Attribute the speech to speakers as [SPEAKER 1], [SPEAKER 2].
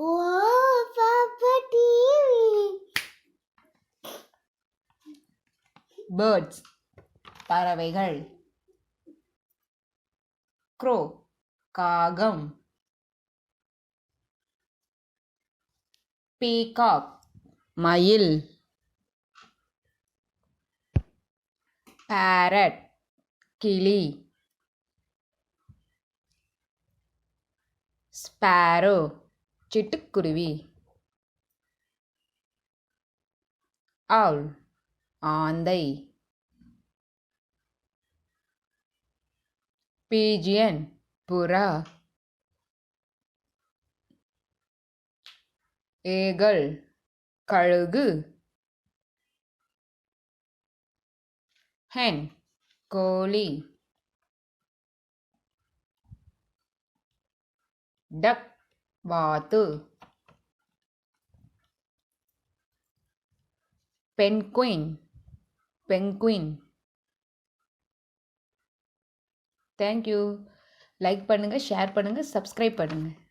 [SPEAKER 1] ஓ பாப்பா TV.
[SPEAKER 2] Birds பறவைகள். Grow காகம். பீகாக் மயில். பேரட் கிளி. ஸ்பேரோ சிட்டுக்குருவி. ஆல் ஆந்தை. பீஜியன் புறா. ஏகல் கழுகு. ஹென் கோழி. டக் வாத்து. பென்குயின். தேங்க்யூ. லைக் பண்ணுங்கள், ஷேர் பண்ணுங்கள், சப்ஸ்கிரைப் பண்ணுங்கள்.